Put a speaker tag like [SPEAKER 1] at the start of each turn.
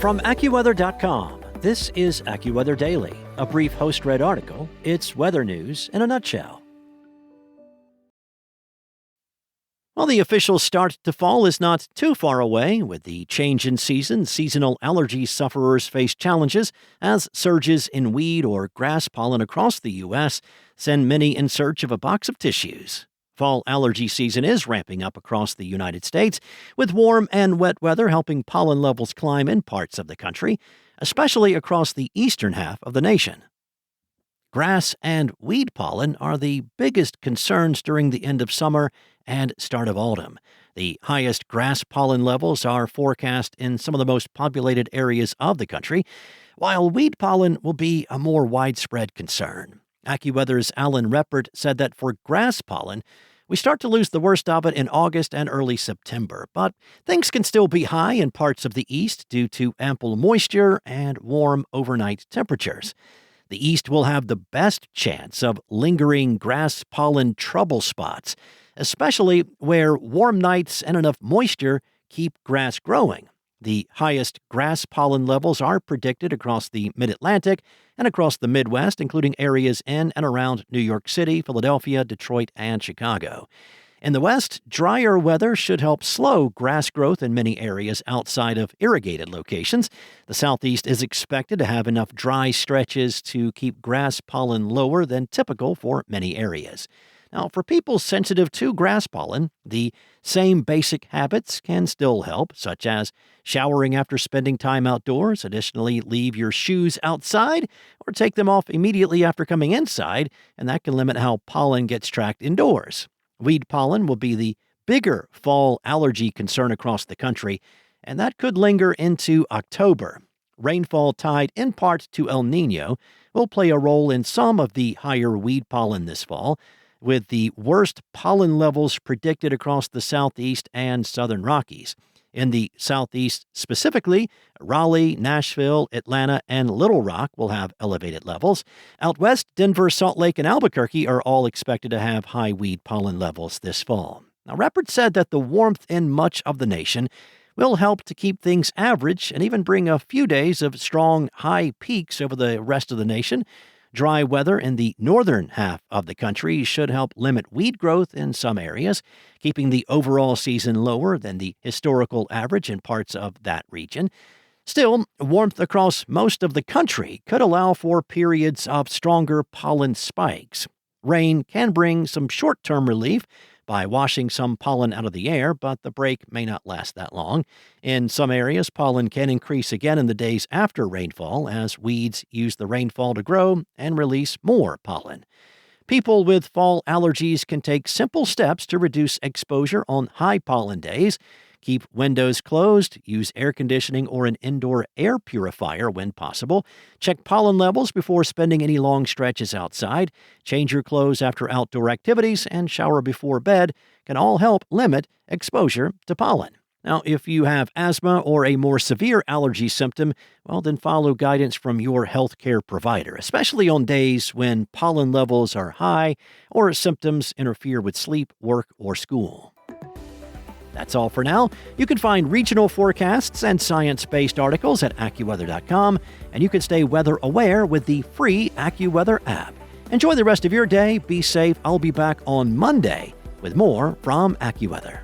[SPEAKER 1] From AccuWeather.com, this is AccuWeather Daily, a brief host-read article. It's weather news in a nutshell. Well, the official start to fall is not too far away. With the change in season, seasonal allergy sufferers face challenges as surges in weed or grass pollen across the U.S. send many in search of a box of tissues. Fall allergy season is ramping up across the United States, with warm and wet weather helping pollen levels climb in parts of the country, especially across the eastern half of the nation. Grass and weed pollen are the biggest concerns during the end of summer and start of autumn. The highest grass pollen levels are forecast in some of the most populated areas of the country, while weed pollen will be a more widespread concern. AccuWeather's Alan Reppert said that for grass pollen, we start to lose the worst of it in August and early September, but things can still be high in parts of the east due to ample moisture and warm overnight temperatures. The east will have the best chance of lingering grass pollen trouble spots, especially where warm nights and enough moisture keep grass growing. The highest grass pollen levels are predicted across the Mid-Atlantic and across the Midwest, including areas in and around New York City, Philadelphia, Detroit, and Chicago. In the West, drier weather should help slow grass growth in many areas outside of irrigated locations. The Southeast is expected to have enough dry stretches to keep grass pollen lower than typical for many areas. Now, for people sensitive to grass pollen, the same basic habits can still help, such as showering after spending time outdoors. Additionally, leave your shoes outside or take them off immediately after coming inside, and that can limit how pollen gets tracked indoors. Weed pollen will be the bigger fall allergy concern across the country, and that could linger into October. Rainfall tied in part to El Niño will play a role in some of the higher weed pollen this fall, with the worst pollen levels predicted across the Southeast and Southern Rockies. In the Southeast specifically, Raleigh, Nashville, Atlanta, and Little Rock will have elevated levels. Out west, Denver, Salt Lake, and Albuquerque are all expected to have high weed pollen levels this fall. Now, Reppert said that the warmth in much of the nation will help to keep things average and even bring a few days of strong high peaks over the rest of the nation. Dry weather in the northern half of the country should help limit weed growth in some areas, keeping the overall season lower than the historical average in parts of that region. Still, warmth across most of the country could allow for periods of stronger pollen spikes. Rain can bring some short-term relief by washing some pollen out of the air, but the break may not last that long. In some areas, pollen can increase again in the days after rainfall as weeds use the rainfall to grow and release more pollen. People with fall allergies can take simple steps to reduce exposure on high pollen days. Keep windows closed, use air conditioning or an indoor air purifier when possible. Check pollen levels before spending any long stretches outside. Change your clothes after outdoor activities and shower before bed can all help limit exposure to pollen. Now, if you have asthma or a more severe allergy symptom, well, then follow guidance from your healthcare provider, especially on days when pollen levels are high or symptoms interfere with sleep, work, or school. That's all for now. You can find regional forecasts and science-based articles at AccuWeather.com, and you can stay weather aware with the free AccuWeather app. Enjoy the rest of your day. Be safe. I'll be back on Monday with more from AccuWeather.